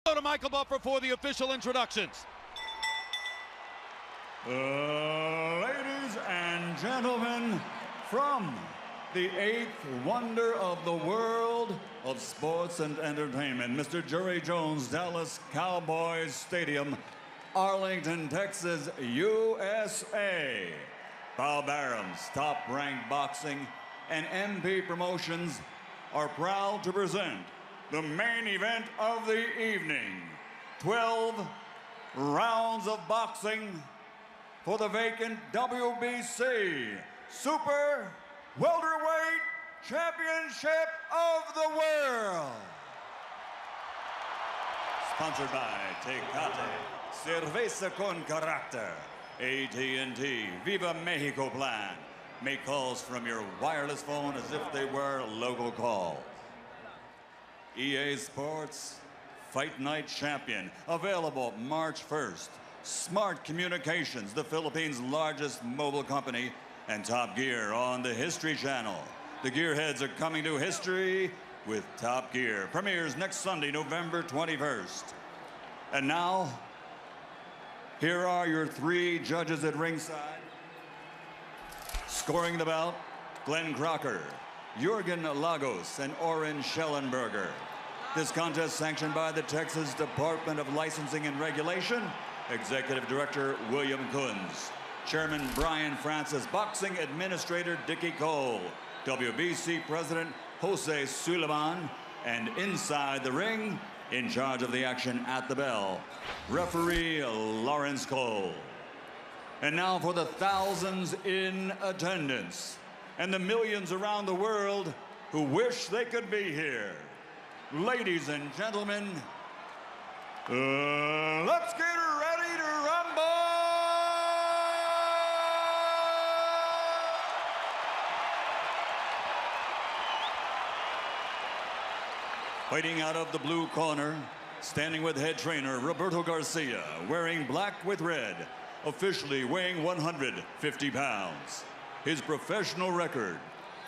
Go to Michael Buffer for the official introductions. Ladies and gentlemen, from the eighth wonder of the world of sports and entertainment, Mr. Jerry Jones, Dallas Cowboys Stadium, Arlington, Texas, USA. Bob Arum's Top-Ranked Boxing and MP Promotions are proud to present the main event of the evening. 12 rounds of boxing for the vacant WBC Super Welterweight Championship of the World. Sponsored by Tecate, Cerveza con Carácter, AT&T, Viva Mexico Plan. Make calls from your wireless phone as if they were local calls. EA Sports Fight Night Champion, available March 1st. Smart Communications, the Philippines' largest mobile company, and Top Gear on the History Channel. The Gearheads are coming to history with Top Gear. Premieres next Sunday, November 21st. And now, here are your three judges at ringside. Scoring the bout, Glenn Crocker, Jürgen Lagos, and Oren Schellenberger. This contest sanctioned by the Texas Department of Licensing and Regulation. Executive Director William Kunz. Chairman Brian Francis. Boxing Administrator Dickie Cole. WBC President Jose Suleiman. And inside the ring, in charge of the action at the bell, Referee Lawrence Cole. And now for the thousands in attendance and the millions around the world who wish they could be here. Ladies and gentlemen, let's get ready to rumble! Fighting out of the blue corner, standing with head trainer Roberto Garcia, wearing black with red, officially weighing 150 pounds. His professional record,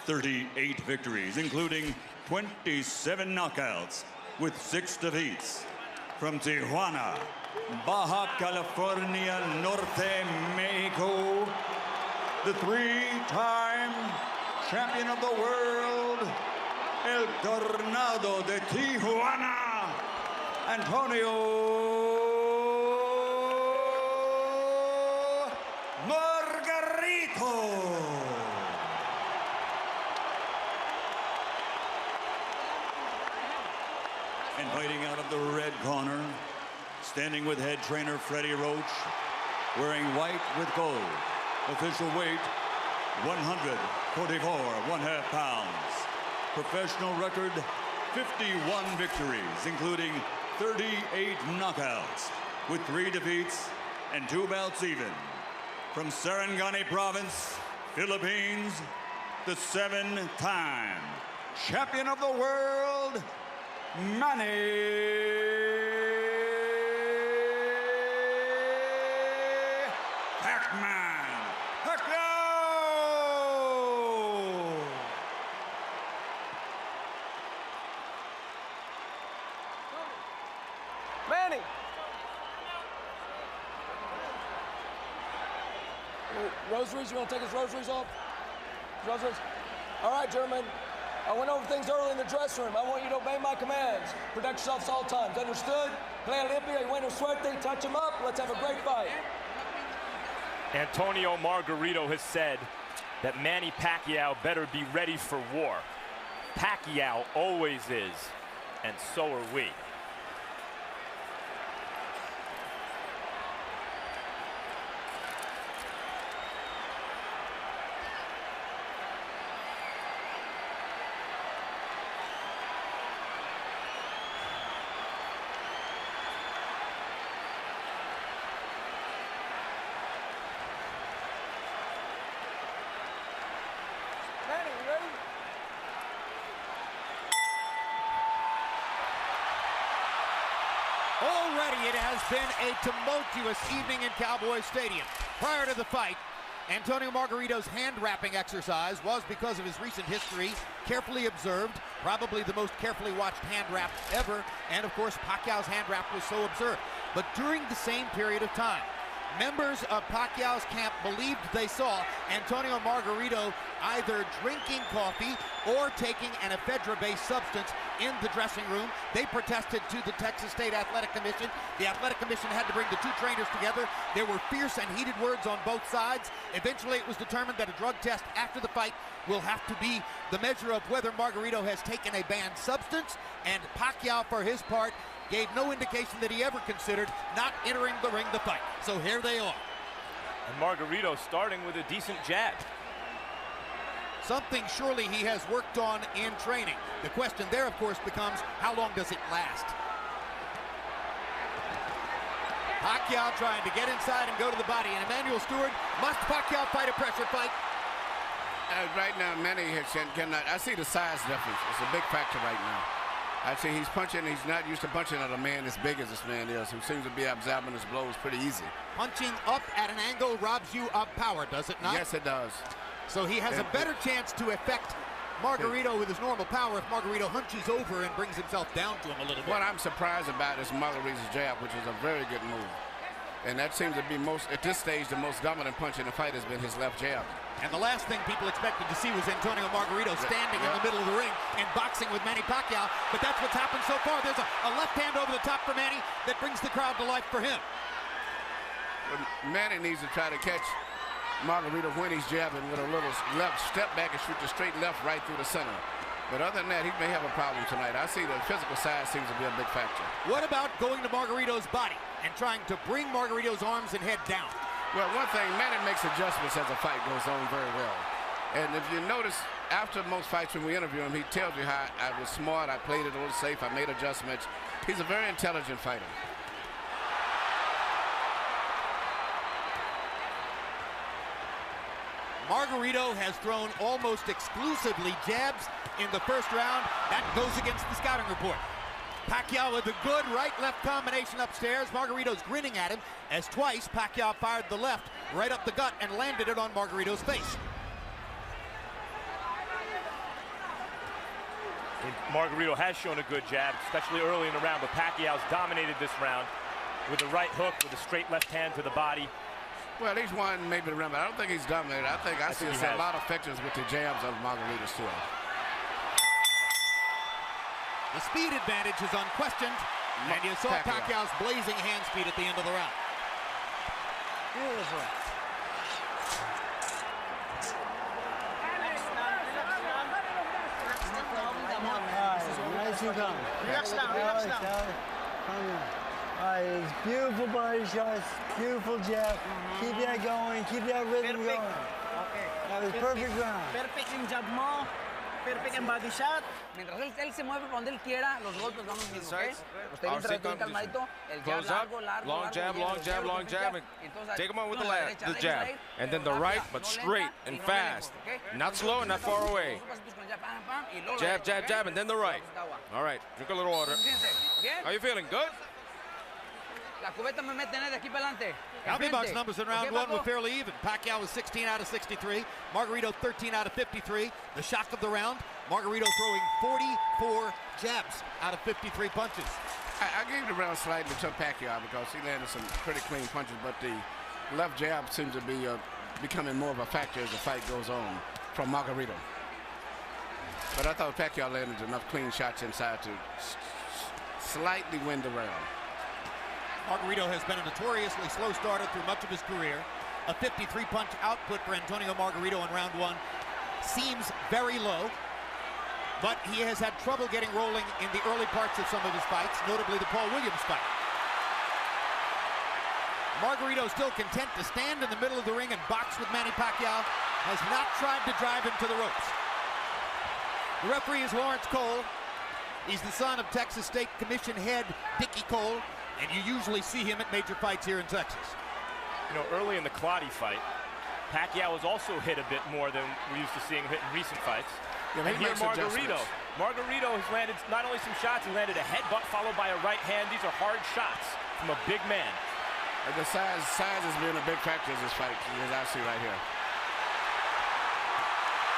38 victories, including 27 knockouts with 6 defeats. From Tijuana, Baja California Norte, Mexico, the 3-time champion of the world, El Tornado de Tijuana, Antonio Margareto. And fighting out of the red corner, standing with head trainer Freddie Roach, wearing white with gold. Official weight, 144 1/2 pounds. Professional record, 51 victories, including 38 knockouts, with 3 defeats and 2 bouts even. From Sarangani Province, Philippines, the 7-time champion of the world, Manny Pacquiao! Manny! Rosaries, you want to take his rosaries off? Rosaries? All right, German. I went over things early in the dressing room. I want you to obey my commands. Protect yourselves at all times. Understood? Play limpia, y bueno suerte, touch him up. Let's have a great fight. Antonio Margareto has said that Manny Pacquiao better be ready for war. Pacquiao always is, and so are we. Manny, you ready? Already it has been a tumultuous evening in Cowboy Stadium. Prior to the fight, Antonio Margarito's hand-wrapping exercise was, because of his recent history, carefully observed, probably the most carefully watched hand wrap ever, and of course Pacquiao's hand wrap was so observed. But during the same period of time, members of Pacquiao's camp believed they saw Antonio Margarito either drinking coffee or taking an ephedra-based substance in the dressing room. They protested to the Texas State Athletic Commission. The Athletic Commission had to bring the two trainers together. There were fierce and heated words on both sides. Eventually, it was determined that a drug test after the fight will have to be the measure of whether Margarito has taken a banned substance, and Pacquiao, for his part, gave no indication that he ever considered not entering the ring to fight. So here they are. And Margarito starting with a decent jab. Something surely he has worked on in training. The question there, of course, becomes how long does it last? Pacquiao trying to get inside and go to the body. And Emmanuel Stewart, must Pacquiao fight a pressure fight? Right now, Manny cannot. I see the size difference. It's a big factor right now. I see he's punching. He's not used to punching at a man as big as this man is, who seems to be absorbing his blows pretty easy. Punching up at an angle robs you of power, does it not? Yes, it does. So he has a better chance to affect Margarito with his normal power if Margarito hunches over and brings himself down to him a little bit. What I'm surprised about is Margarito's jab, which is a very good move. And that seems to be at this stage, the most dominant punch in the fight has been his left jab. And the last thing people expected to see was Antonio Margarito standing in the middle of the ring and boxing with Manny Pacquiao, but that's what's happened so far. There's a left hand over the top for Manny that brings the crowd to life for him. But Manny needs to try to catch Margarito when he's jabbing with a little left step back and shoot the straight left right through the center. But other than that, he may have a problem tonight. I see the physical side seems to be a big factor. What about going to Margarito's body and trying to bring Margarito's arms and head down? Well, one thing, Manny makes adjustments as the fight goes on very well. And if you notice, after most fights when we interview him, he tells you how I was smart, I played it a little safe, I made adjustments. He's a very intelligent fighter. Margarito has thrown almost exclusively jabs in the first round. That goes against the scouting report. Pacquiao with a good right-left combination upstairs. Margarito's grinning at him as twice Pacquiao fired the left right up the gut and landed it on Margarito's face. Margarito has shown a good jab, especially early in the round, but Pacquiao's dominated this round with a right hook with a straight left hand to the body. Well, he's won maybe the round, but I don't think he's dominated. I see a lot of factors with the jabs of Margarito still. The speed advantage is unquestioned, and you saw Pacquiao's blazing hand speed at the end of the round. Beautiful. Nice and calm. Relax down, relax down. All right, it's beautiful body shots, beautiful jab. Keep that going, keep that rhythm going. Okay. That was perfect round. Perfect en jab mo, perfect en body shot. Mientras él se mueve para donde él quiera, los golpes van los mismos, ¿ok? Usted entra bien calmadito, el jab largo, largo, long jab, long jab, long jab. Take him on with the jab. And then the right, but straight and fast. Not slow and not far away. Jab, jab, jab, and then the right. All right, drink a little water. How you feeling? Good? Healthy Bucks numbers in round one were fairly even. Pacquiao was 16 out of 63. Margarito 13 out of 53. The shock of the round, Margarito throwing 44 jabs out of 53 punches. I gave the round slightly to Pacquiao because he landed some pretty clean punches, but the left jab seems to be becoming more of a factor as the fight goes on from Margarito. But I thought Pacquiao landed enough clean shots inside to slightly win the round. Margarito has been a notoriously slow starter through much of his career. A 53-punch output for Antonio Margarito in round one seems very low, but he has had trouble getting rolling in the early parts of some of his fights, notably the Paul Williams fight. Margarito still content to stand in the middle of the ring and box with Manny Pacquiao, has not tried to drive him to the ropes. The referee is Lawrence Cole. He's the son of Texas State Commission head Dickie Cole, and you usually see him at major fights here in Texas. You know, early in the Clottey fight, Pacquiao was also hit a bit more than we're used to seeing him hit in recent fights. Yeah, and here Margarito has landed not only some shots, he landed a headbutt followed by a right hand. These are hard shots from a big man. The size has been a big factor in this fight, as I see right here.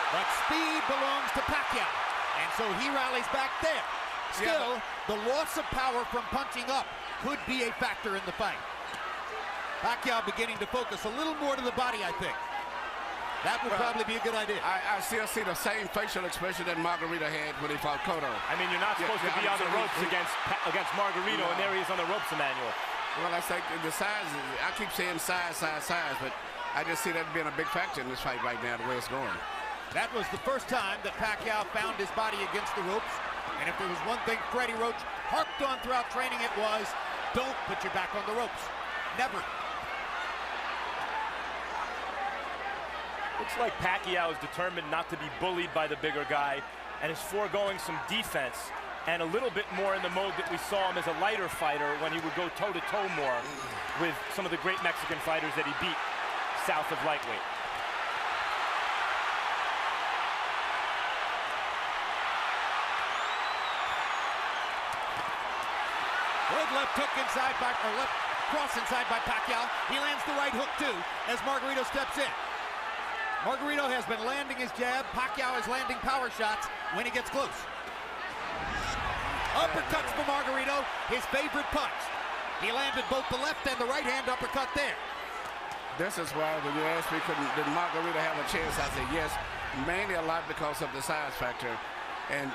But speed belongs to Pacquiao, and so he rallies back there. Still, the loss of power from punching up could be a factor in the fight. Pacquiao beginning to focus a little more to the body, I think. That would probably be a good idea. I still see the same facial expression that Margareto had when he fought Cotto. I mean, you're not supposed to be on the ropes against Margareto, and there he is on the ropes, Emmanuel. Well, I think the size, I keep saying size, but I just see that being a big factor in this fight right now, the way it's going. That was the first time that Pacquiao found his body against the ropes. And if there was one thing Freddie Roach harped on throughout training, it was, don't put your back on the ropes. Never. Looks like Pacquiao is determined not to be bullied by the bigger guy and is foregoing some defense and a little bit more in the mode that we saw him as a lighter fighter when he would go toe-to-toe more with some of the great Mexican fighters that he beat south of lightweight. Good left hook inside by, or left cross inside by Pacquiao. He lands the right hook too as Margareto steps in. Margareto has been landing his jab. Pacquiao is landing power shots when he gets close. Uppercuts for Margareto, his favorite punch. He landed both the left and the right hand uppercut there. This is why when you asked me, did Margareto have a chance, I said yes. Mainly a lot because of the size factor. And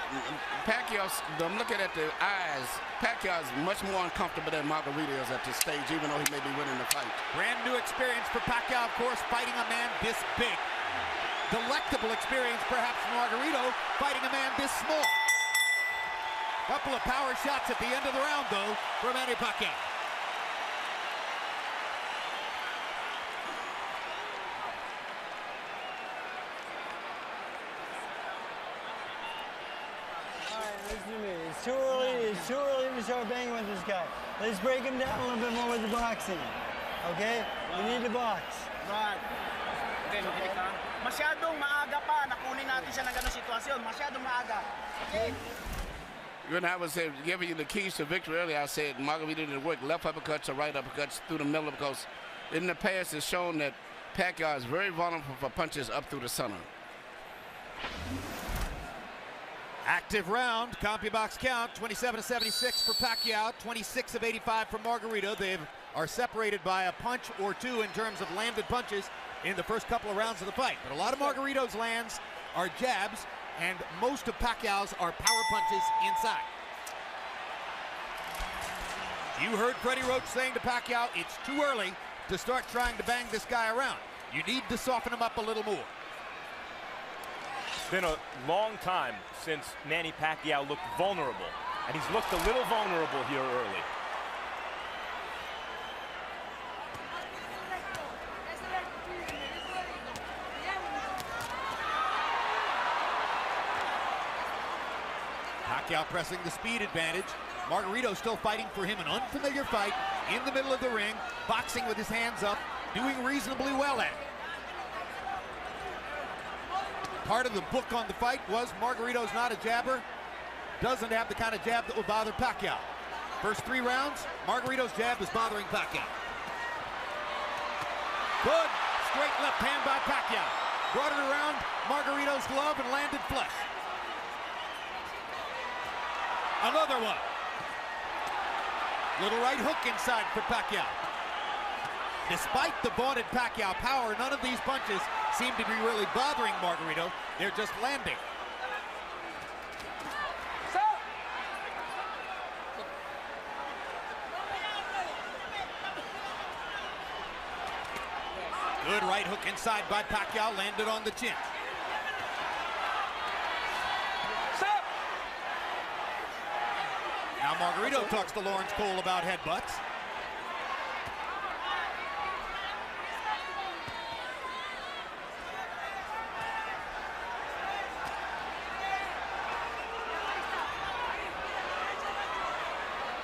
Pacquiao, I'm looking at the eyes, Pacquiao is much more uncomfortable than Margareto is at this stage, even though he may be winning the fight. Brand new experience for Pacquiao, of course, fighting a man this big. Delectable experience, perhaps, for Margareto, fighting a man this small. Couple of power shots at the end of the round, though, for Manny Pacquiao. Listen to me. It's too early to start banging with this guy. Let's break him down a little bit more with the boxing. Okay? We need to box. Right. Okay, makinig ka. Masyadong maaga pa na kunin natin siya ng ganung sitwasyon. Masyadong maaga. Okay? When I was giving you the keys to victory earlier, I said Margareto didn't work left uppercuts or right uppercuts through the middle because in the past it's shown that Pacquiao is very vulnerable for punches up through the center. Active round, CompuBox count, 27-76 for Pacquiao, 26 of 85 for Margareto. They are separated by a punch or two in terms of landed punches in the first couple of rounds of the fight. But a lot of Margareto's lands are jabs, and most of Pacquiao's are power punches inside. You heard Freddie Roach saying to Pacquiao, it's too early to start trying to bang this guy around. You need to soften him up a little more. It's been a long time since Manny Pacquiao looked vulnerable, and he's looked a little vulnerable here early. Pacquiao pressing the speed advantage. Margareto still fighting for him, an unfamiliar fight in the middle of the ring, boxing with his hands up, doing reasonably well at it. Part of the book on the fight was Margareto's not a jabber, doesn't have the kind of jab that will bother Pacquiao. First 3 rounds, Margareto's jab is bothering Pacquiao. Good straight left hand by Pacquiao. Brought it around Margareto's glove and landed flush. Another one. Little right hook inside for Pacquiao. Despite the vaunted Pacquiao power, none of these punches seem to be really bothering Margareto. They're just landing. Good right hook inside by Pacquiao, landed on the chin. Now Margareto talks to Lawrence Cole about headbutts.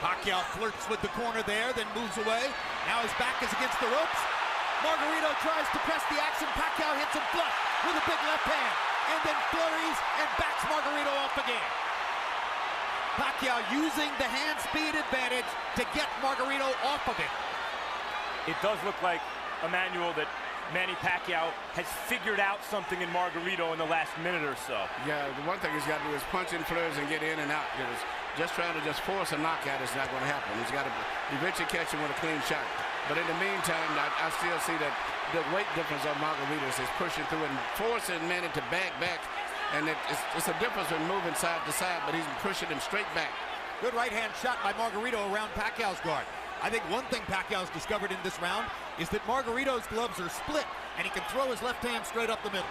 Pacquiao flirts with the corner there, then moves away. Now his back is against the ropes. Margareto tries to press the action. Pacquiao hits him flush with a big left hand, and then flurries and backs Margareto off again. Pacquiao using the hand speed advantage to get Margareto off of it. It does look like, Emmanuel, that Manny Pacquiao has figured out something in Margareto in the last minute or so. Yeah, the one thing he's got to do is punch in flares and get in and out. Because just trying to just force a knockout is not going to happen. He's got to eventually catch him with a clean shot. But in the meantime, I still see that the weight difference of Margareto is pushing through and forcing Manny to back. And it's a difference in moving side to side, but he's pushing him straight back. Good right-hand shot by Margareto around Pacquiao's guard. I think one thing Pacquiao's discovered in this round is that Margareto's gloves are split, and he can throw his left hand straight up the middle.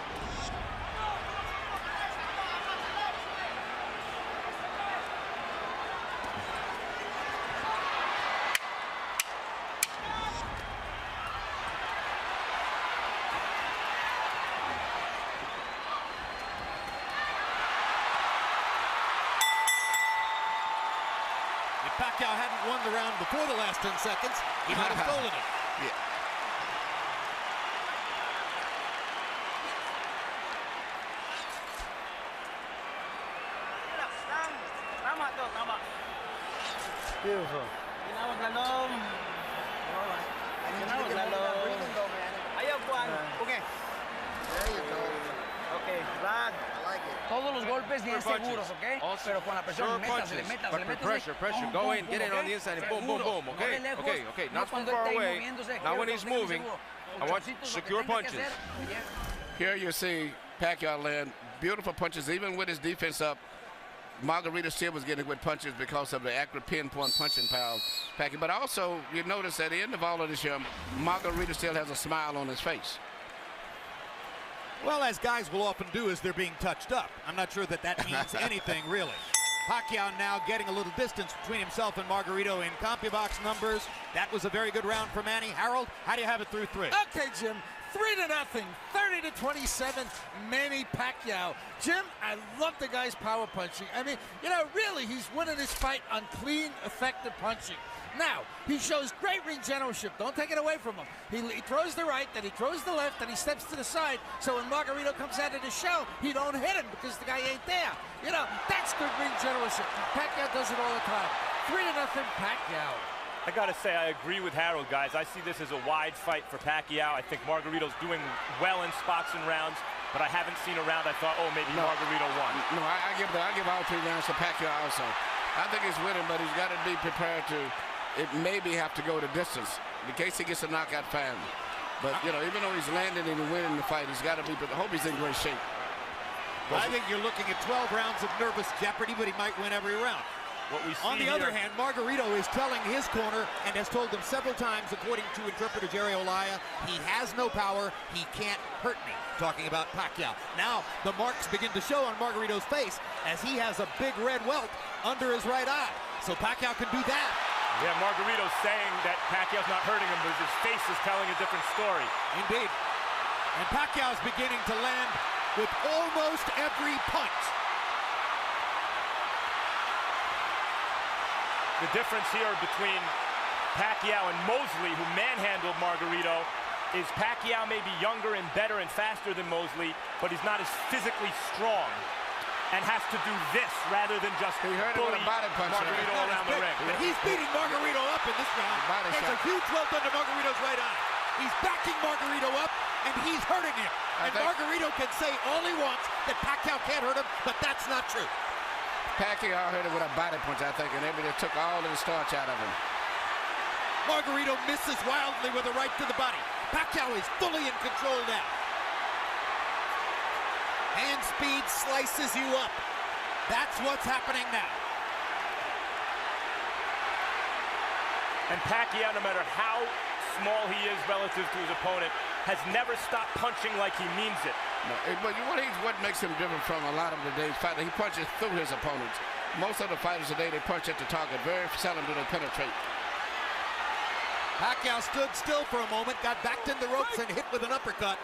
If Pacquiao hadn't won the round before the last 10 seconds, he might have stolen it. Yeah. Beautiful. Todos los golpes bien seguros, ¿ok? Pero con la presión, métasele. Pressure. Go in, get in on the inside, and boom, okay. Not too far away. Now when he's moving, I want secure punches. Here you see Pacquiao land beautiful punches, even with his defense up. Margareto still was getting good punches because of the accurate pinpoint punching power of Pacquiao. But also, you notice at the end of all of this year, Margareto still has a smile on his face. Well, as guys will often do as they're being touched up. I'm not sure that means anything, really. Pacquiao now getting a little distance between himself and Margareto in CompuBox numbers. That was a very good round for Manny. Harold, how do you have it through 3? Okay, Jim. 3-0, 30-27, Manny Pacquiao. Jim, I love the guy's power punching. I mean, you know, really, he's winning this fight on clean, effective punching. Now, he shows great ring generalship. Don't take it away from him. He throws the right, then he throws the left, then he steps to the side. So when Margareto comes out of the show, he don't hit him because the guy ain't there. You know, that's good ring generalship. Pacquiao does it all the time. 3-0 Pacquiao. I gotta say, I agree with Harold, guys. I see this as a wide fight for Pacquiao. I think Margareto's doing well in spots and rounds, but I haven't seen a round I thought, oh, maybe Margareto won. No, I give all 3 rounds to Pacquiao also. I think he's winning, but he's got to be prepared to maybe have to go the distance in case he gets a knockout fan. But, you know, even though he's landing and winning the fight, he's got to be, but I hope he's in great shape. I think you're looking at 12 rounds of nervous jeopardy, but he might win every round. What we see on the other hand, Margareto is telling his corner and has told them several times, according to interpreter Jerry Olaya, he has no power, he can't hurt me, talking about Pacquiao. Now, the marks begin to show on Margareto's face as he has a big red welt under his right eye. So Pacquiao can do that. Yeah, Margareto's saying that Pacquiao's not hurting him, but his face is telling a different story. Indeed. And Pacquiao's beginning to land with almost every punch. The difference here between Pacquiao and Mosley, who manhandled Margareto, is Pacquiao may be younger and better and faster than Mosley, but he's not as physically strong and has to do this rather than just bully Margareto around the ring. But he's beating Margareto up in this round. There's a huge welt under Margareto's right eye. He's backing Margareto up, and he's hurting him. And Margareto can say all he wants that Pacquiao can't hurt him, but that's not true. Pacquiao hurt him with a body punch, I think, and maybe they took all of the starch out of him. Margareto misses wildly with a right to the body. Pacquiao is fully in control now. Hand speed slices you up. That's what's happening now. And Pacquiao, no matter how small he is relative to his opponent, has never stopped punching like he means it. No, but what makes him different from a lot of today's fighters, he punches through his opponents. Most of the fighters today, they punch at the target. Very seldom do they penetrate. Pacquiao stood still for a moment, got backed in the ropes and hit with an uppercut.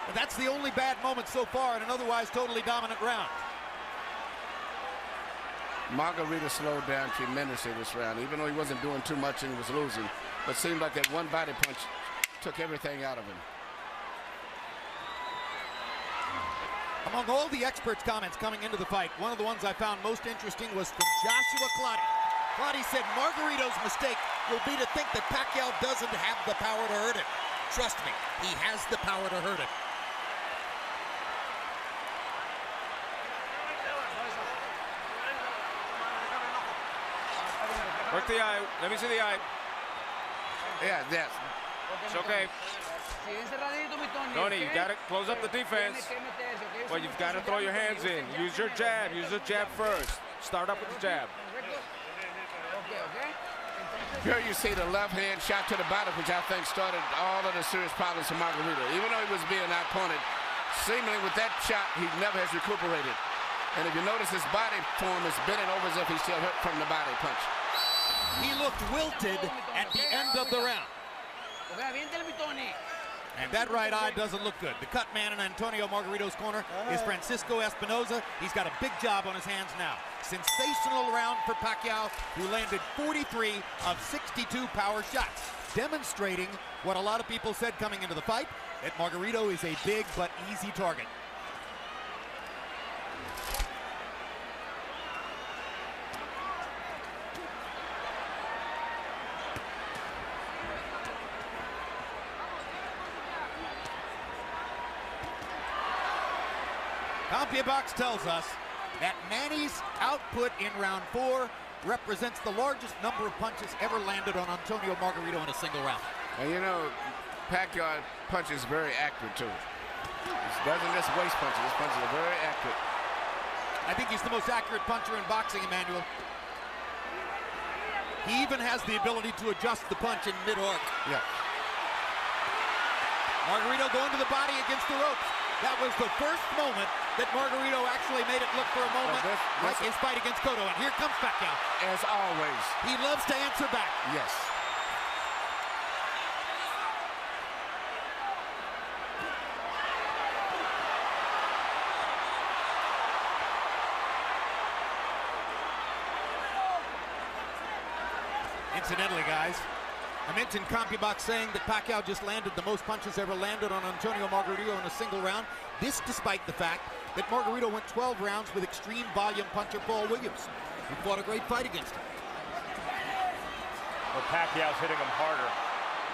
But that's the only bad moment so far in an otherwise totally dominant round. Margareto slowed down tremendously this round, even though he wasn't doing too much and he was losing. But it seemed like that one body punch took everything out of him. Among all the experts' comments coming into the fight, one of the ones I found most interesting was from Joshua Clottey. Clottey said Margareto's mistake will be to think that Pacquiao doesn't have the power to hurt him. Trust me, he has the power to hurt him. Work the eye. Let me see the eye. Yeah, yes. It's okay. Tony, you got to close up the defense. Well, you've got to throw your hands in. Use your jab. Use the jab first. Start up with the jab. Here you see the left hand shot to the body, which I think started all of the serious problems for Margareto. Even though he was being outpointed, seemingly with that shot, he never has recuperated. And if you notice, his body form is bending over as if he's still hurt from the body punch. He looked wilted at the end of the round. And that right eye doesn't look good. The cut man in Antonio Margareto's corner is Francisco Espinoza. He's got a big job on his hands now. Sensational round for Pacquiao, who landed 43 of 62 power shots, demonstrating what a lot of people said coming into the fight, that Margareto is a big but easy target. CompuBox tells us that Manny's output in round 4 represents the largest number of punches ever landed on Antonio Margareto in a single round. And you know, Pacquiao punches very accurate too. He doesn't just waste punches. His punches are very accurate. I think he's the most accurate puncher in boxing, Emmanuel. He even has the ability to adjust the punch in mid-arc. Yeah. Margareto going to the body against the ropes. That was the first moment that Margareto actually made it look for a moment like his fight against Cotto. And here comes Pacquiao. As always. He loves to answer back. Yes. Incidentally, guys, I mentioned CompuBox saying that Pacquiao just landed the most punches ever landed on Antonio Margareto in a single round. This despite the fact that Margareto went 12 rounds with extreme volume puncher Paul Williams, who fought a great fight against him. Well, Pacquiao's hitting him harder.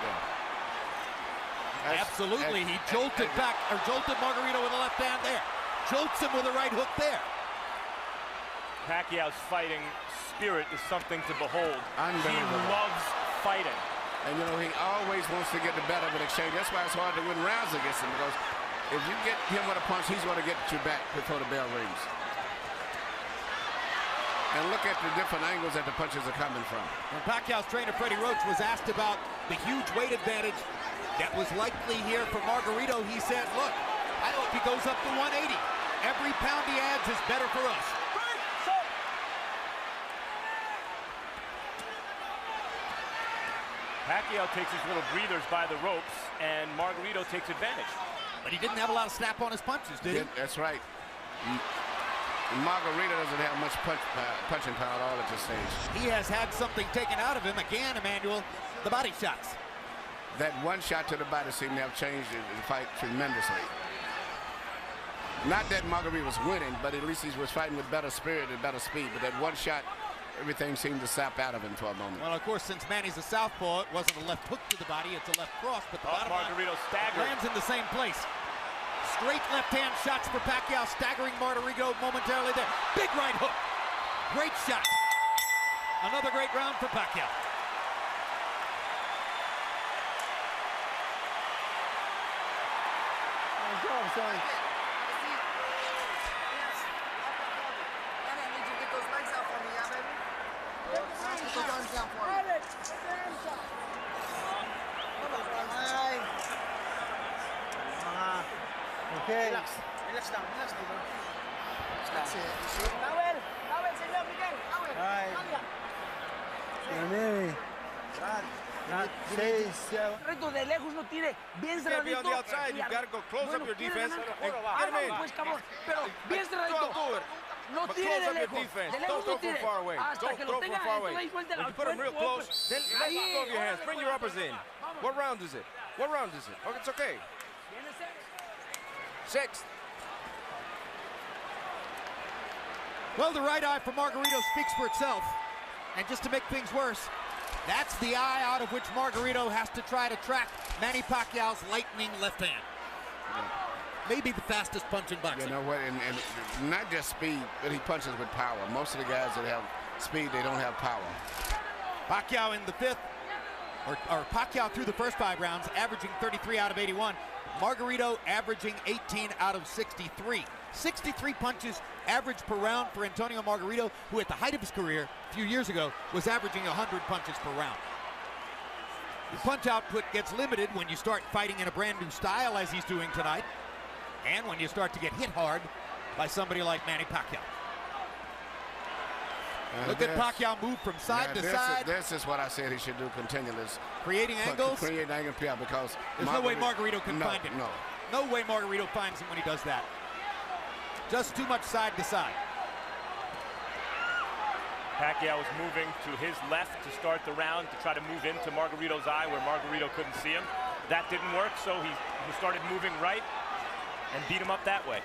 Yeah. Absolutely, he jolted Margareto with the left hand there. Jolts him with a right hook there. Pacquiao's fighting spirit is something to behold. He loves fighting. And you know, he always wants to get the better of an exchange. That's why it's hard to win rounds against him, because if you get him with a punch, he's going to get you back before the bell rings. And look at the different angles that the punches are coming from. When Pacquiao's trainer, Freddie Roach, was asked about the huge weight advantage that was likely here for Margareto, he said, look, I hope he goes up to 180. Every pound he adds is better for us. Pacquiao takes his little breathers by the ropes, and Margareto takes advantage. But he didn't have a lot of snap on his punches, did he? Yeah, that's right. Margareto doesn't have much punching power at all at this stage. He has had something taken out of him again, Emmanuel, the body shots. That one shot to the body seemed to have changed the fight tremendously. Not that Margareto was winning, but at least he was fighting with better spirit and better speed. But that one shot, everything seemed to sap out of him for a moment. Well, of course, since Manny's a southpaw, it wasn't a left hook to the body, it's a left cross, but the bottom Margareto staggered. Lands in the same place. Straight left-hand shots for Pacquiao, staggering Margareto momentarily there. Big right hook. Great shot. Another great round for Pacquiao. Good job, son. Okay. Relax. Relax lang. Relax lang. Relax lang. Towel. Towel, señor Miguel. Towel. Manny. Reto de lejos no tire. Bien cerradito. Be on the outside. You gotta go close up your defense and get him in. Pues, cabrón. Pero bien cerradito. No tire de lejos. De lejos no tire. Hasta que lo tenga ahí suelta If you put him real close, then let go of your hands. Bring your uppers in. What round is it? What round is it? Oh, it's okay. Sixth. Well, the right eye for Margareto speaks for itself. And just to make things worse, that's the eye out of which Margareto has to try to track Manny Pacquiao's lightning left hand. Maybe the fastest punch in boxing. You know what, and not just speed, but he punches with power. Most of the guys that have speed, they don't have power. Pacquiao in the fifth, or Pacquiao through the first 5 rounds, averaging 33 out of 81. Margareto averaging 18 out of 63. 63 punches average per round for Antonio Margareto, who at the height of his career a few years ago was averaging 100 punches per round. The punch output gets limited when you start fighting in a brand new style, as he's doing tonight, and when you start to get hit hard by somebody like Manny Pacquiao. Look at Pacquiao move from side to side. This is what I said he should do continually. Creating angles? Creating angles, yeah, because there's no way Margareto can find him. No way Margareto finds him when he does that. Just too much side to side. Pacquiao was moving to his left to start the round to try to move into Margareto's eye where Margareto couldn't see him. That didn't work, so he started moving right and beat him up that way.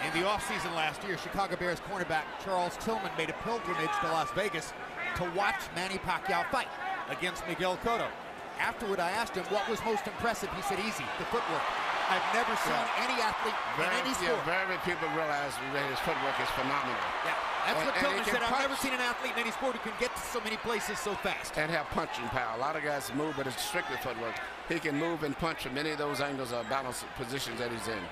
In the offseason last year, Chicago Bears cornerback Charles Tillman made a pilgrimage to Las Vegas to watch Manny Pacquiao fight against Miguel Cotto. Afterward, I asked him what was most impressive. He said, easy, the footwork. I've never seen any athlete in any sport. Yeah, very few people realize his footwork is phenomenal. Yeah, that's what Tillman said. I've never seen an athlete in any sport who can get to so many places so fast. And have punching power. A lot of guys move, but it's strictly footwork. He can move and punch from any of those angles or balance positions that he's in.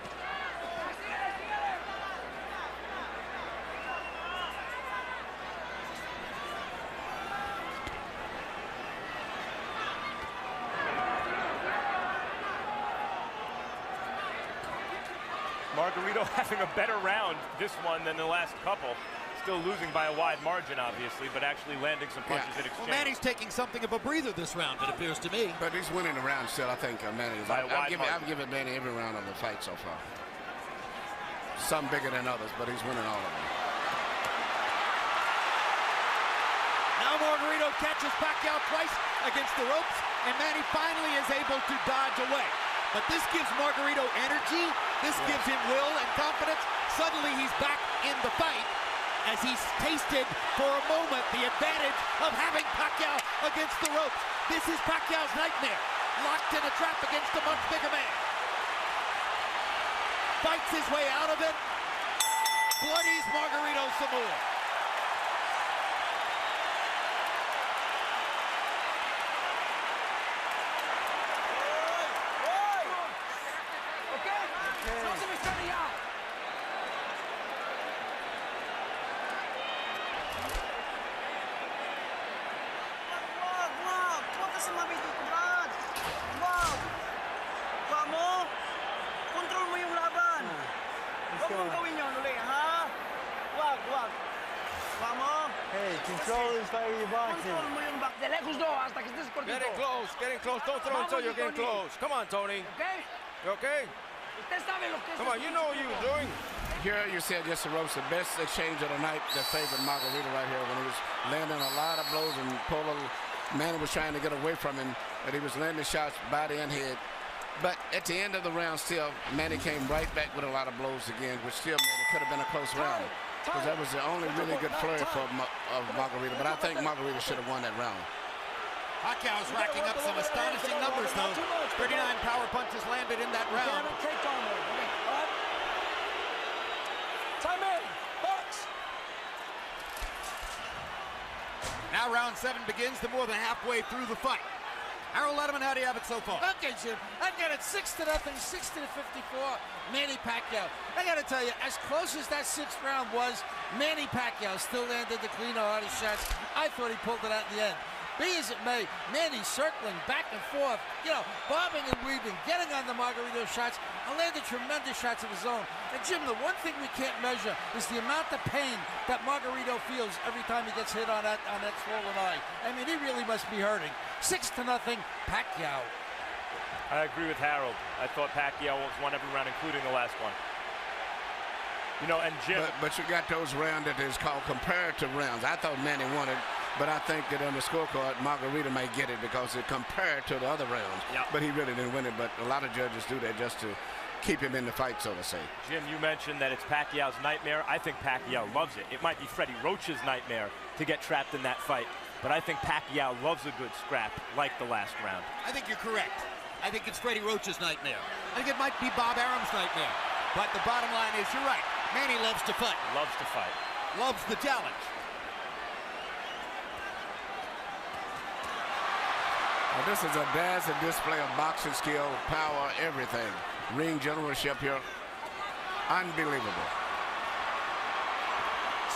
Margareto having a better round this one than the last couple. Still losing by a wide margin, obviously, but actually landing some punches in exchange. Well, Manny's taking something of a breather this round, it appears to me. But he's winning the round still, I think, Manny. I've given Manny every round of the fight so far. Some bigger than others, but he's winning all of them. Now Margareto catches Pacquiao twice against the ropes, and Manny finally is able to dodge away. But this gives Margareto energy, this gives him will and confidence. Suddenly he's back in the fight as he's tasted for a moment the advantage of having Pacquiao against the ropes. This is Pacquiao's nightmare, locked in a trap against a much bigger man. Fights his way out of it, bloodies Margareto some more. Hey, control this fight with your boxing. Getting close, getting close. Don't throw until you're getting close. Come on, Tony. Okay? You okay? Come on, you know what you were doing. Here you said just the ropes, the best exchange of the night that favored Margareto right here when he was landing a lot of blows and Manny was trying to get away from him, but he was landing shots body and head. But at the end of the round still, Manny came right back with a lot of blows again, which still meant it could have been a close round. Because that was the only really good flurry for Margareto. But I think Margareto should have won that round. Pacquiao's racking up some astonishing numbers, though. 39 power punches landed in that round. Time in. Box. Now round 7 begins, the more than halfway through the fight. Harold Letterman, how do you have it so far? Okay, Jim. I've got it 6-0, 60-54, Manny Pacquiao. I got to tell you, as close as that 6th round was, Manny Pacquiao still landed the cleaner, harder shots. I thought he pulled it out in the end. Be as it may, Manny circling back and forth, you know, bobbing and weaving, getting on the Margareto shots, and landed tremendous shots of his own. And Jim, the one thing we can't measure is the amount of pain that Margareto feels every time he gets hit on that swollen eye. I mean, he really must be hurting. 6-0, Pacquiao. I agree with Harold. I thought Pacquiao won every round, including the last one. You know, and Jim. But you got those rounds that is called comparative rounds. I thought Manny won it. But I think that on the scorecard, Margareto may get it because it compared to the other rounds. Yep. But he really didn't win it. But a lot of judges do that just to keep him in the fight, so to say. Jim, you mentioned that it's Pacquiao's nightmare. I think Pacquiao loves it. It might be Freddie Roach's nightmare to get trapped in that fight. But I think Pacquiao loves a good scrap like the last round. I think you're correct. I think it's Freddie Roach's nightmare. I think it might be Bob Arum's nightmare. But the bottom line is, you're right. Manny loves to fight. Loves to fight. Loves the challenge. Now, this is a dazzling display of boxing skill, power, everything. Ring generalship here. Unbelievable.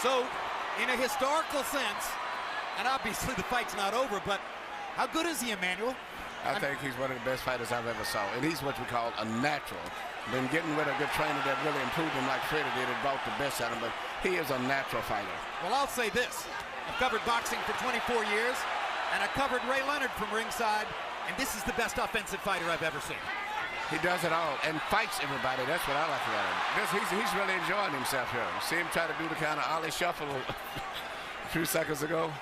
So, in a historical sense, and obviously the fight's not over, but how good is he, Emmanuel? I think he's one of the best fighters I've ever saw. And he's what we call a natural. Been getting with a good trainer that really improved him like Freddie did. It brought the best out of him, but he is a natural fighter. Well, I'll say this. I've covered boxing for 24 years, and I covered Ray Leonard from ringside, and this is the best offensive fighter I've ever seen. He does it all and fights everybody. That's what I like about him. He's really enjoying himself here. See him try to do the kind of Ollie shuffle a few seconds ago.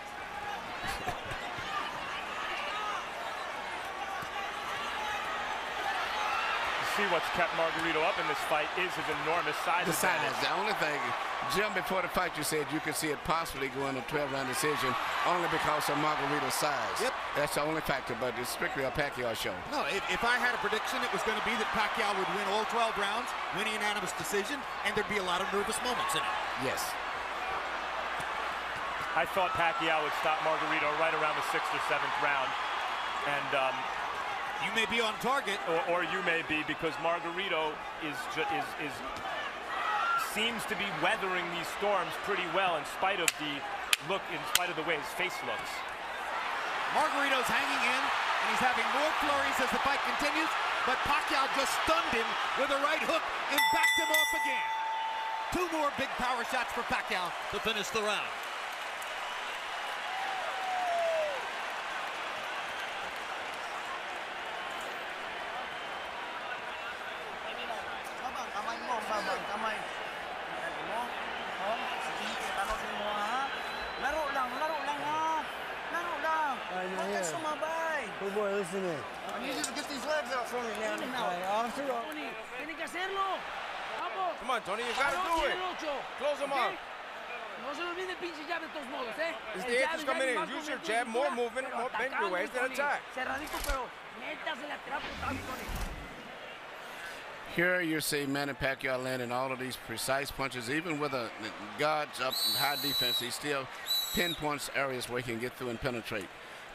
See what's kept Margareto up in this fight is his enormous size. The size. The only thing, Jim, before the fight you said you could see it possibly going to 12-round decision only because of Margareto's size. Yep. That's the only factor, but it's strictly a Pacquiao show. No, if I had a prediction, it was going to be that Pacquiao would win all 12 rounds, win a unanimous decision, and there'd be a lot of nervous moments in it. Yes. I thought Pacquiao would stop Margareto right around the 6th or 7th round. And you may be on target, or you may be, because Margareto seems to be weathering these storms pretty well in spite of the way his face looks. Margareto's hanging in, and he's having more flurries as the fight continues, but Pacquiao just stunned him with a right hook and backed him off again. 2 more big power shots for Pacquiao to finish the round. Good boy, listen in. I need you to get these legs out from me, man. Officer. Tiene que hacerlo. Vamos. Come on, Tony, you gotta do it. Close him up. No se olvide el pinche jab de todos modos, ¿eh? It's the eighth is coming in. Use your jab, more movement, more bend your waist, and attack. Cerradito, pero métase la trapa, Tony. Here you see Manny Pacquiao landing all of these precise punches, even with a guards up high defense. He still pinpoints areas where he can get through and penetrate.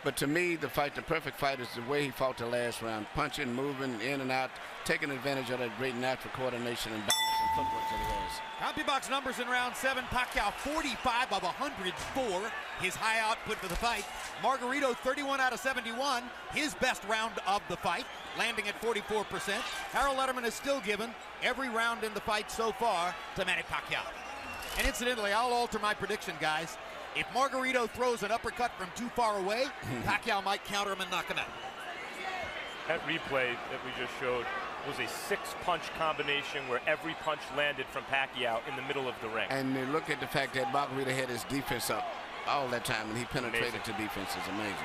But to me, the perfect fight is the way he fought the last round, punching, moving in and out, taking advantage of that great natural coordination and balance and footwork that he has. CompuBox numbers in round 7. Pacquiao 45 of 104, his high output for the fight. Margareto 31 out of 71, his best round of the fight, landing at 44%. Harold Letterman is still given every round in the fight so far to Manny Pacquiao. And incidentally, I'll alter my prediction, guys. If Margareto throws an uppercut from too far away, Pacquiao might counter him and knock him out. That replay that we just showed was a 6-punch combination where every punch landed from Pacquiao in the middle of the ring. And look at the fact that Margareto had his defense up all that time, and he penetrated to defense. It's amazing.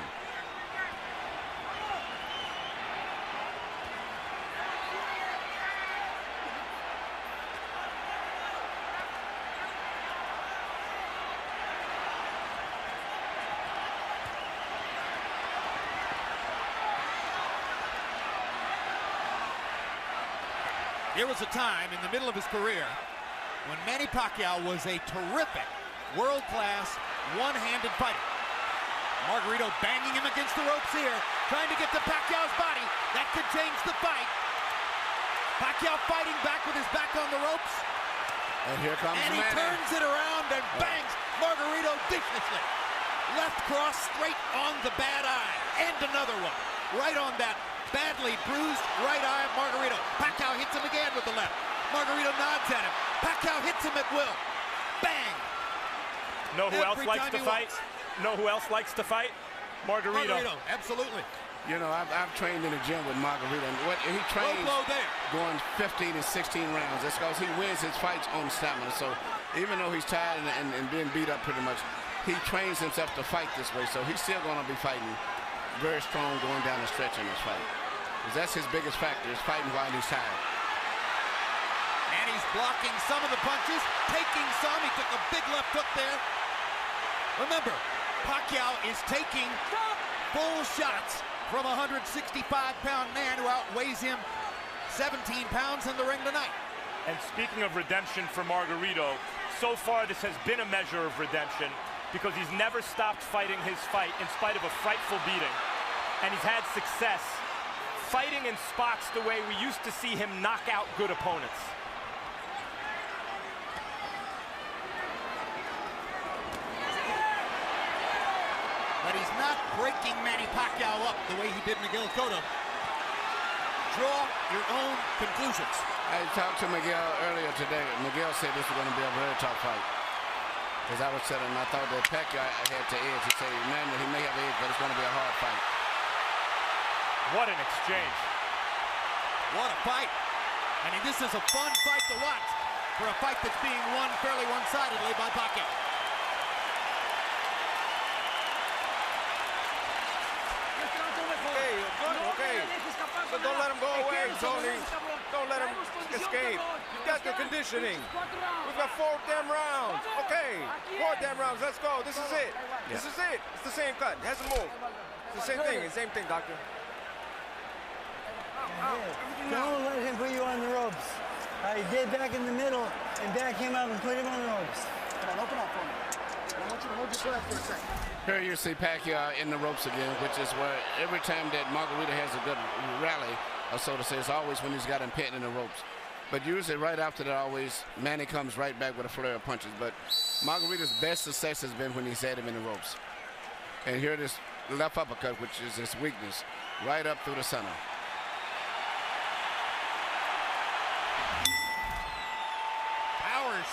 There was a time in the middle of his career when Manny Pacquiao was a terrific, world-class, one-handed fighter. Margareto banging him against the ropes here, trying to get to Pacquiao's body. That could change the fight. Pacquiao fighting back with his back on the ropes. And here comes And he Manny. turns it around and bangs Margareto viciously. Left cross straight on the bad eye. And another one. Right on that badly bruised right eye of Margareto. Pacquiao hits him again with the left. Margareto nods at him. Pacquiao hits him at will. Bang! Know who else likes to fight? Know who else likes to fight? Margareto. Absolutely. You know, I've trained in the gym with Margareto, and what he trains going 15 and 16 rounds. That's because he wins his fights on stamina. So even though he's tired and being beat up pretty much, he trains himself to fight this way, so he's still going to be fighting very strong going down the stretch in this fight. Because that's his biggest factor, is fighting while he's tired. And he's blocking some of the punches, taking some. He took a big left hook there. Remember, Pacquiao is taking full shots from a 165-pound man who outweighs him 17 pounds in the ring tonight. And speaking of redemption for Margareto, so far this has been a measure of redemption because he's never stopped fighting his fight in spite of a frightful beating. And he's had success fighting in spots the way we used to see him knock out good opponents. But he's not breaking Manny Pacquiao up the way he did Miguel Cotto. Draw your own conclusions. I talked to Miguel earlier today. Miguel said this was going to be a very tough fight. As I was telling him, I thought that Pacquiao had to edge. He said, man, he may have edge, but it's going to be a hard fight. What an exchange. What a fight. I mean, this is a fun fight to watch for a fight that's being won fairly one-sidedly by Pacquiao. Okay. So don't let him go away, Tony. Don't let him escape. You've got the conditioning. We've got 4 damn rounds. Okay, 4 damn rounds. Let's go. This is it. Yeah. This is it. It's the same cut. It hasn't moved. It's the same thing. Same thing, doctor. Don't let him put you on the ropes. Get back in the middle and back him up and put him on the ropes. Come on, open up for me. I want you to hold your breath for a second. Here you see Pacquiao in the ropes again, which is where every time that Margareto has a good rally, or so to say, it's always when he's got him pinned in the ropes. But usually right after that, always, Manny comes right back with a flurry of punches. But Margareto's best success has been when he's had him in the ropes. And here this left uppercut, which is his weakness, right up through the center.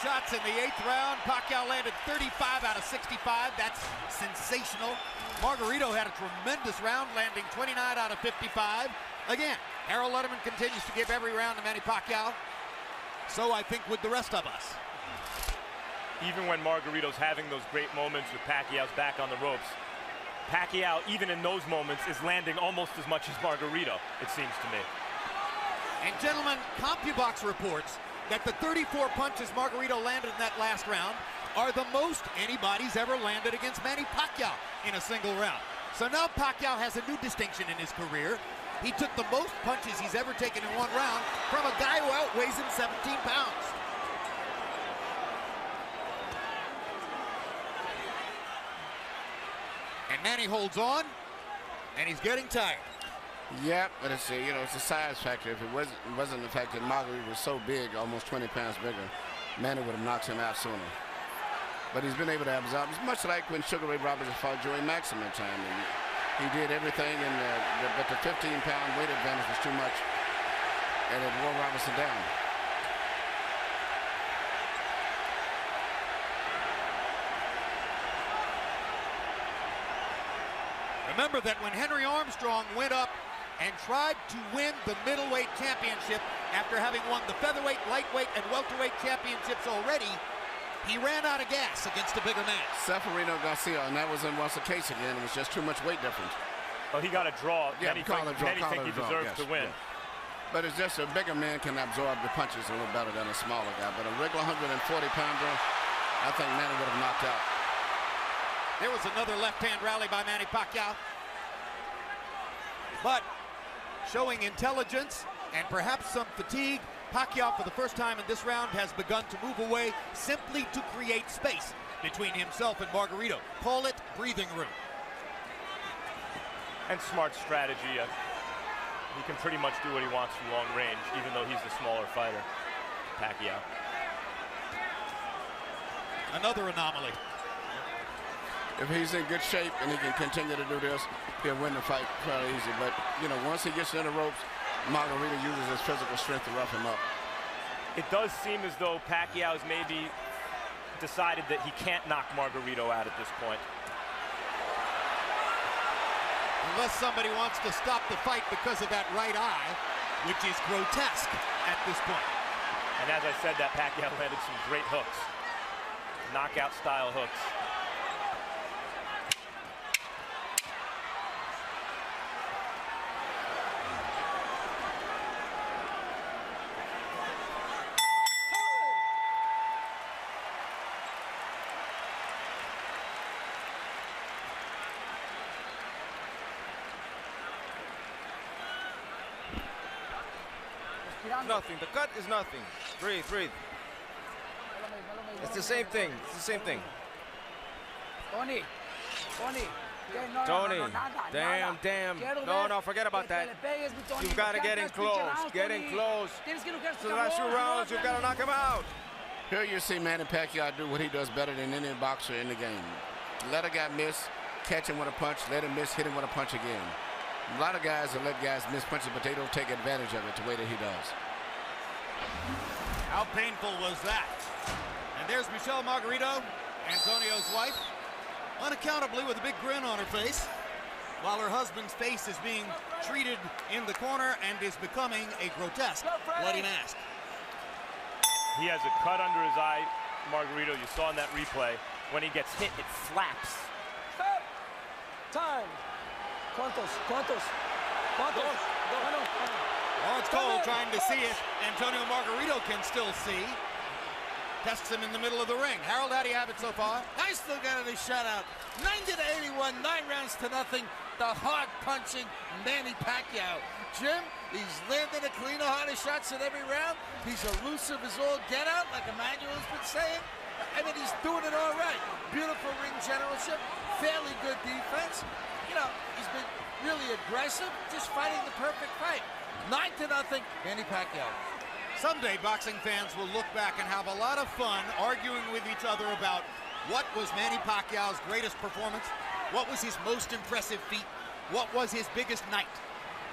Shots in the 8th round. Pacquiao landed 35 out of 65. That's sensational. Margareto had a tremendous round, landing 29 out of 55. Again, Harold Letterman continues to give every round to Manny Pacquiao. So I think with the rest of us. Even when Margareto's having those great moments with Pacquiao's back on the ropes, Pacquiao, even in those moments, is landing almost as much as Margareto, it seems to me. And gentlemen, CompuBox reports that the 34 punches Margareto landed in that last round are the most anybody's ever landed against Manny Pacquiao in a single round. So now Pacquiao has a new distinction in his career. He took the most punches he's ever taken in one round from a guy who outweighs him 17 pounds. And Manny holds on, and he's getting tired. Yeah, but it's it's a size factor. If it wasn't the fact that Margareto was so big, almost 20 pounds bigger, Manny would have knocked him out sooner. But he's been able to absorb. It's much like when Sugar Ray Roberts fought Joey Maxim at time. And he did everything, but the 15-pound weight advantage was too much, and it wore Robertson down. Remember that when Henry Armstrong went up and tried to win the middleweight championship after having won the featherweight, lightweight, and welterweight championships already, he ran out of gas against a bigger man. Seferino Garcia, and that was the case again. It was just too much weight difference. Well, he got a draw. Yeah, Many think he deserves to win. Yes. But it's just a bigger man can absorb the punches a little better than a smaller guy. But a regular 140-pounder, I think Manny would have knocked out. There was another left-hand rally by Manny Pacquiao. But showing intelligence and perhaps some fatigue, Pacquiao for the first time in this round has begun to move away simply to create space between himself and Margareto. Call it breathing room. And smart strategy. He can pretty much do what he wants from long range, even though he's the smaller fighter, Pacquiao. Another anomaly. If he's in good shape and he can continue to do this, he'll win the fight fairly easy. But, once he gets in the ropes, Margareto uses his physical strength to rough him up. It does seem as though Pacquiao's maybe decided that he can't knock Margareto out at this point. Unless somebody wants to stop the fight because of that right eye, which is grotesque at this point. And as I said, that Pacquiao landed some great hooks. Knockout-style hooks. Nothing. The cut is nothing. Breathe, breathe. It's the same thing. It's the same thing. Tony. Damn. No, forget about that. You've got to get in close. Get in close. So the last few rounds, you've got to knock him out. Here you see Manny Pacquiao do what he does better than any boxer in the game. Let a guy miss, catch him with a punch, let him miss, hit him with a punch again. A lot of guys will let guys miss punches, but they don't take advantage of it the way that he does. How painful was that? And there's Michelle Margareto, Antonio's wife, unaccountably with a big grin on her face, while her husband's face is being treated in the corner and is becoming a grotesque bloody mask. He has a cut under his eye, Margareto. You saw in that replay. When he gets hit, it flaps. Stop. Time. ¿Cuántos? Oh, it's Cole trying to see it. Antonio Margareto can still see. Tests him in the middle of the ring. Harold, how do you have it so far? I still got it a shutout. 90-81, 9 rounds to nothing. The hard punching Manny Pacquiao. Jim, he's landing a cleaner, harder shots in every round. He's elusive as all get out, like Emmanuel's been saying. I mean, he's doing it all right. Beautiful ring generalship, fairly good defense. You know, he's been really aggressive, just fighting the perfect fight. 9-0, Manny Pacquiao. Someday, boxing fans will look back and have a lot of fun arguing with each other about what was Manny Pacquiao's greatest performance, what was his most impressive feat, what was his biggest night.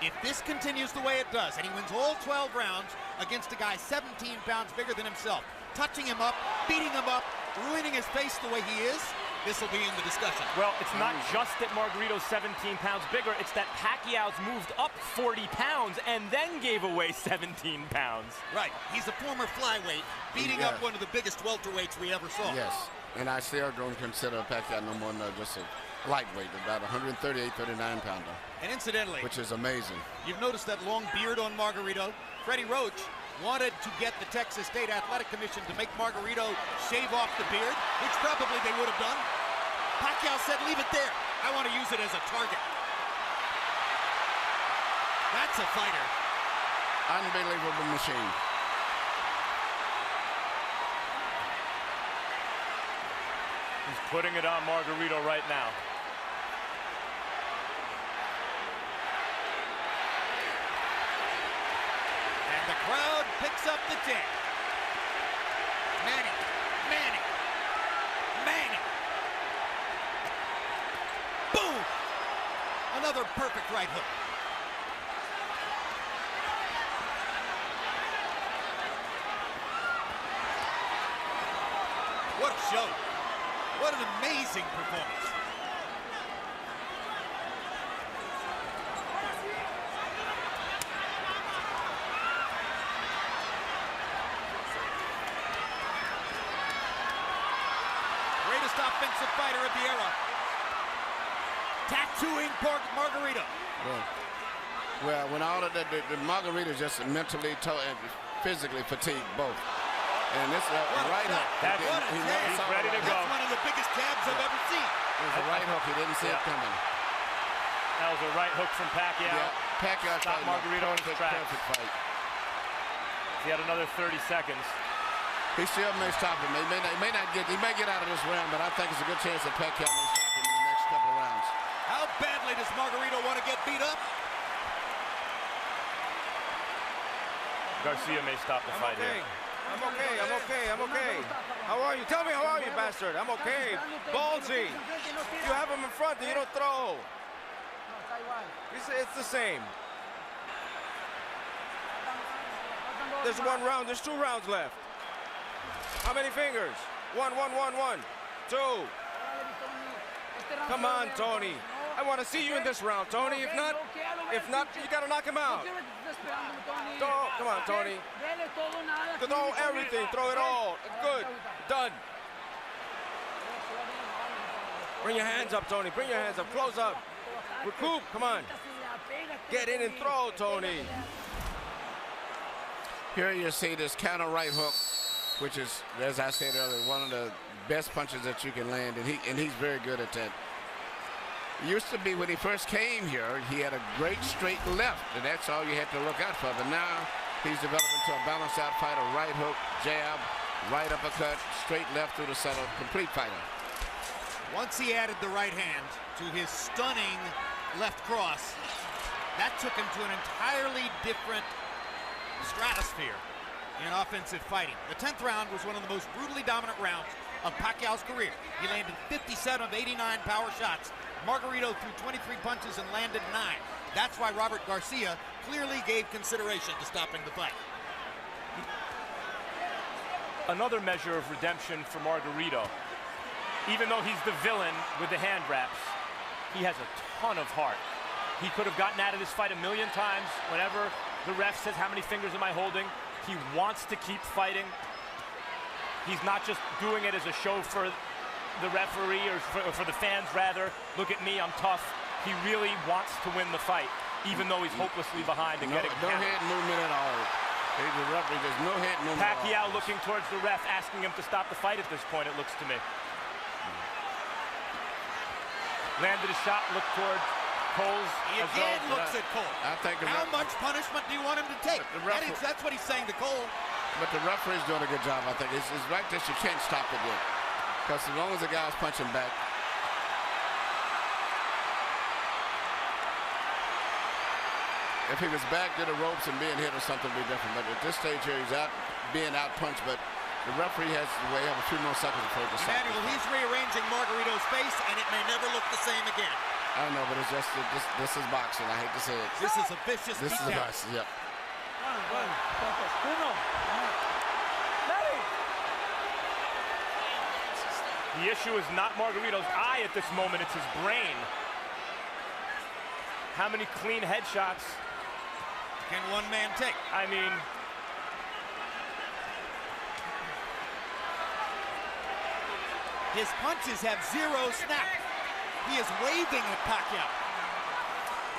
If this continues the way it does, and he wins all 12 rounds against a guy 17 pounds bigger than himself, touching him up, beating him up, ruining his face the way he is, this will be in the discussion. Well, it's not just that Margareto's 17 pounds bigger, it's that Pacquiao's moved up 40 pounds and then gave away 17 pounds. Right, he's a former flyweight, beating up one of the biggest welterweights we ever saw. Yes, and I still don't consider Pacquiao no more than just a lightweight, about 138, 39 pounder. And incidentally, which is amazing. You've noticed that long beard on Margareto. Freddie Roach wanted to get the Texas State Athletic Commission to make Margareto shave off the beard, which probably they would have done. Pacquiao said, leave it there. I want to use it as a target. That's a fighter. Unbelievable machine. He's putting it on Margareto right now. And the crowd picks up the chant. Manny. Boom! Another perfect right hook. What a show. What an amazing performance. Greatest offensive fighter of the era. Tattooing Margareto. Well, when all of the Margareto is just mentally and physically fatigued both. And this right hook. He's ready to go. That's one of the biggest jabs I've ever seen. It was a right hook. He didn't see it coming. That was a right hook from Pacquiao. Yeah, Pacquiao stopped Margareto in his tracks. Perfect fight. He had another 30 seconds. He still may stop him. He may get out of this round, but I think it's a good chance that Pacquiao may stop him in the next couple of rounds. How badly does Margareto want to get beat up? Garcia may stop the fight here. I'm okay. How are you? Tell me how are you, bastard? I'm okay. Ballsy. You have him in front and you don't throw. It's the same. There's 1 round. There's 2 rounds left. How many fingers? 1, 2. Come on, Tony. I want to see you in this round, Tony. If not, you got to knock him out. Come on, Tony. Throw everything. Throw it all. Good. Done. Bring your hands up, Tony. Bring your hands up. Close up. Recoup. Come on. Get in and throw, Tony. Here you see this counter right hook, which is, as I said earlier, one of the best punches that you can land, and he's very good at that. It used to be when he first came here, he had a great straight left, and that's all you had to look out for. But now He's developed into a balanced out fighter. Right hook, jab, right uppercut, straight left through the center. Complete fighter. Once he added the right hand to his stunning left cross, that took him to an entirely different stratosphere in offensive fighting. The 10th round was one of the most brutally dominant rounds of Pacquiao's career. He landed 57 of 89 power shots. Margareto threw 23 punches and landed 9. That's why Robert Garcia clearly gave consideration to stopping the fight. Another measure of redemption for Margareto. Even though he's the villain with the hand wraps, he has a ton of heart. He could have gotten out of this fight a million times. Whenever the ref says, how many fingers am I holding? He wants to keep fighting. He's not just doing it as a show for the referee or for the fans, rather. Look at me, I'm tough. He really wants to win the fight, even though he's hopelessly behind and getting no head movement at all. The referee, there's no head movement. Pacquiao looking towards the ref, asking him to stop the fight at this point, it looks to me. Landed a shot, looked towards Cole's. He again looks at Cole. I think how much punishment do you want him to take? That's what he's saying to Cole. But the referee's doing a good job, I think. It's right that you can't stop it yet. Because as long as the guy's punching back. If he was back to the ropes and being hit or something, would be different. But at this stage here, he's out being out punched. But the referee has to wait a few more seconds before the stop. Emmanuel, he's rearranging Margareto's face, and it may never look the same again. I know, but it's just this is boxing. I hate to say it. This is a vicious. This is boxing. Yep. The issue is not Margareto's eye at this moment, it's his brain. How many clean headshots can one man take? I mean, his punches have zero snap. He is waving at Pacquiao.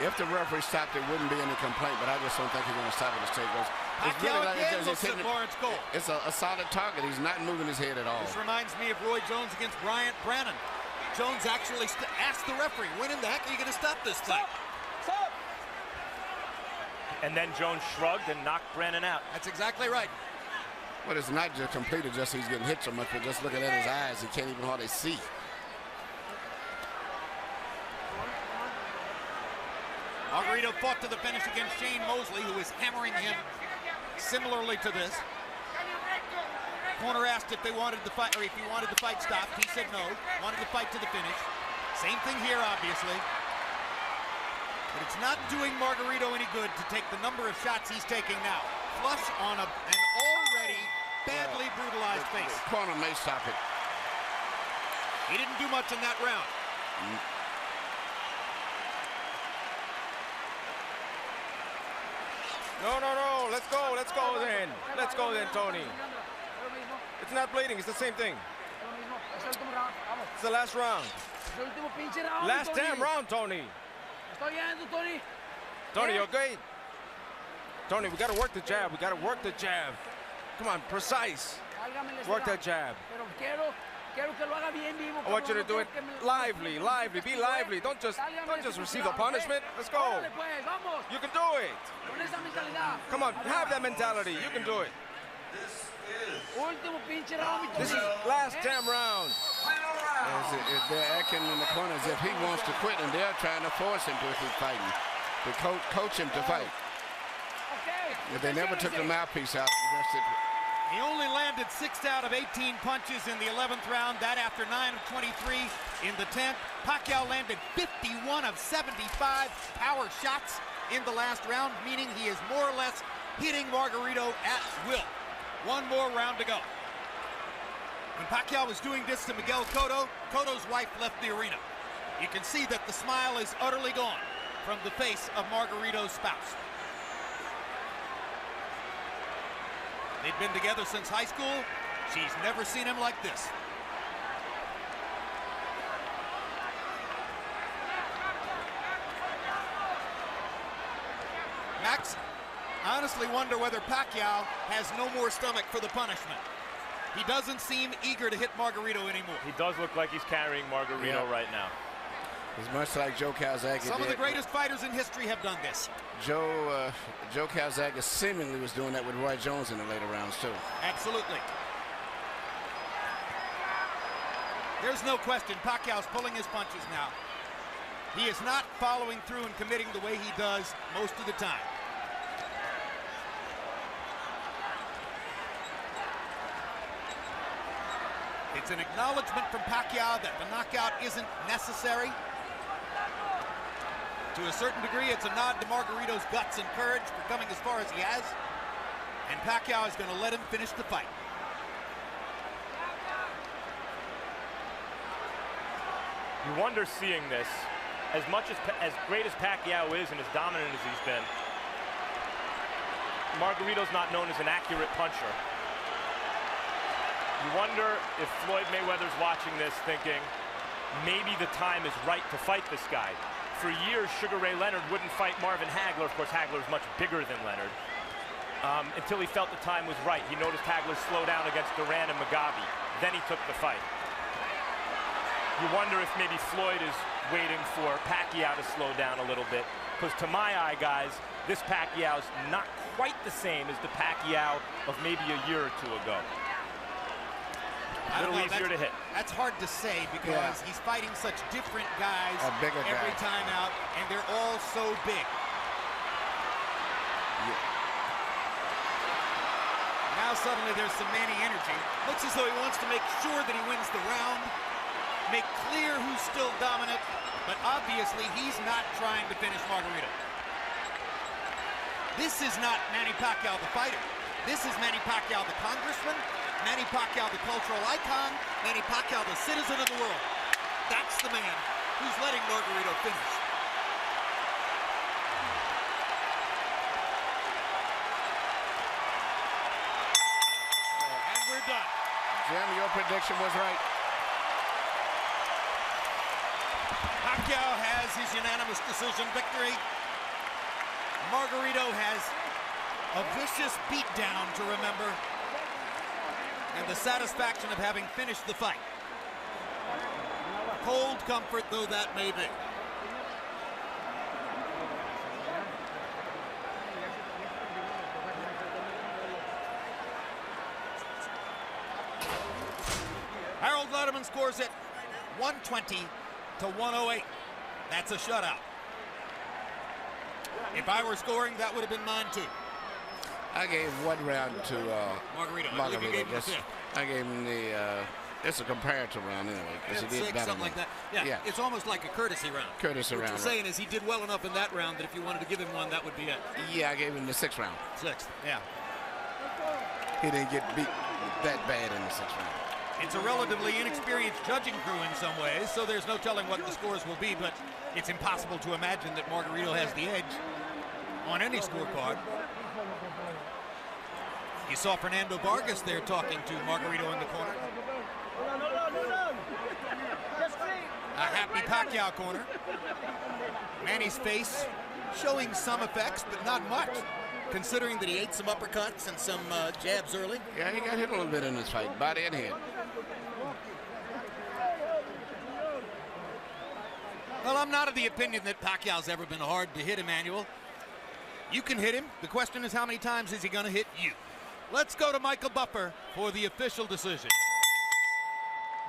If the referee stopped, there wouldn't be any complaint, but I just don't think he's going to stop it as state goes. Pacquiao again looks at Lawrence Cole. It's a solid target. He's not moving his head at all. This reminds me of Roy Jones against Bryant Brannon. Jones actually asked the referee, when in the heck are you going to stop this fight? Stop! And then Jones shrugged and knocked Brannon out. That's exactly right. Well, it's not just completed, just he's getting hit so much, but just looking at his eyes, he can't even hardly see. Margareto fought to the finish against Shane Mosley, who is hammering him similarly to this. Corner asked if they wanted the fight, or if he wanted the fight stopped. He said no, wanted the fight to the finish. Same thing here, obviously. But it's not doing Margareto any good to take the number of shots he's taking now. Flush on an already badly brutalized face. Corner may stop it. He didn't do much in that round. No, let's go then. Let's go then, Tony. It's not bleeding, it's the same thing. It's the last round. Last damn round, Tony. Tony, you okay? Tony, we gotta work the jab, Come on, precise. Work that jab. I want you to do it lively, be lively. Don't just receive the punishment. Let's go. You can do it. Come on, have that mentality. You can do it. This is last damn round. They're acting in the corner as if he wants to quit, and they're trying to force him to keep fighting, to coach him to fight. But they never took the mouthpiece out. He only landed 6 out of 18 punches in the 11th round, that after 9 of 23 in the 10th. Pacquiao landed 51 of 75 power shots in the last round, meaning he is more or less hitting Margareto at will. One more round to go. When Pacquiao was doing this to Miguel Cotto, Cotto's wife left the arena. You can see that the smile is utterly gone from the face of Margareto's spouse. They've been together since high school. She's never seen him like this. Max, I honestly wonder whether Pacquiao has no more stomach for the punishment. He doesn't seem eager to hit Margareto anymore. He does look like he's carrying Margareto right now. It's much like Joe Calzaghe. Some of the greatest fighters in history have done this. Joe Calzaghe seemingly was doing that with Roy Jones in the later rounds, too. Absolutely. There's no question Pacquiao's pulling his punches now. He is not following through and committing the way he does most of the time. It's an acknowledgement from Pacquiao that the knockout isn't necessary. To a certain degree, it's a nod to Margarito's guts and courage for coming as far as he has. And Pacquiao is going to let him finish the fight. You wonder seeing this, as great as Pacquiao is and as dominant as he's been, Margarito's not known as an accurate puncher. You wonder if Floyd Mayweather's watching this thinking, maybe the time is right to fight this guy. For years, Sugar Ray Leonard wouldn't fight Marvin Hagler. Of course, Hagler is much bigger than Leonard. Until he felt the time was right. He noticed Hagler slow down against Duran and Mugabe. Then he took the fight. You wonder if maybe Floyd is waiting for Pacquiao to slow down a little bit. Because to my eye, guys, this Pacquiao's not quite the same as the Pacquiao of maybe a year or two ago. A little easier to hit. That's hard to say because he's fighting such different guys every time out, and they're all so big. Now suddenly there's some Manny energy. Looks as though he wants to make sure that he wins the round, make clear who's still dominant, but obviously he's not trying to finish Margareto. This is not Manny Pacquiao the fighter. This is Manny Pacquiao the congressman, Manny Pacquiao the cultural icon, Manny Pacquiao the citizen of the world. That's the man who's letting Margareto finish. And we're done. Jim, your prediction was right. Pacquiao has his unanimous decision victory. Margareto has a vicious beatdown to remember, and the satisfaction of having finished the fight. Cold comfort though that may be. Harold Lederman scores it 120 to 108. That's a shutout. If I were scoring, that would have been mine too. I gave one round to Margareto. I gave him the it's a comparative round anyway, because he did better. Something like that. Yeah, it's almost like a courtesy round. Courtesy round. What you're saying is he did well enough in that round that if you wanted to give him one, that would be it. Yeah, I gave him the 6th round. 6th, yeah. He didn't get beat that bad in the 6th round. It's a relatively inexperienced judging crew in some ways, so there's no telling what the scores will be, but it's impossible to imagine that Margareto has the edge on any scorecard. You saw Fernando Vargas there talking to Margareto in the corner. A happy Pacquiao corner. Manny's face showing some effects, but not much, considering that he ate some uppercuts and some jabs early. Yeah, he got hit a little bit in this fight, body and head. Well, I'm not of the opinion that Pacquiao's ever been hard to hit, Emmanuel. You can hit him. The question is, how many times is he going to hit you? Let's go to Michael Buffer for the official decision.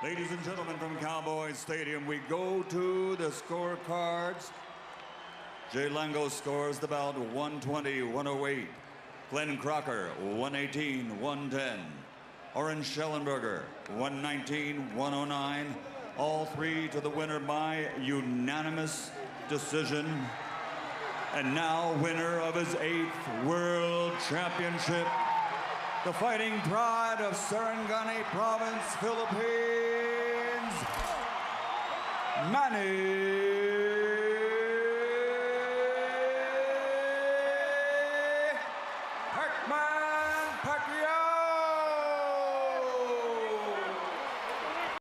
Ladies and gentlemen, from Cowboys Stadium, we go to the scorecards. Jay Lango scores the bout 120-108. Glenn Crocker, 118-110. Oren Schellenberger, 119-109. All three to the winner by unanimous decision. And now winner of his 8th World Championship, the fighting pride of Sarangani Province, Philippines, Manny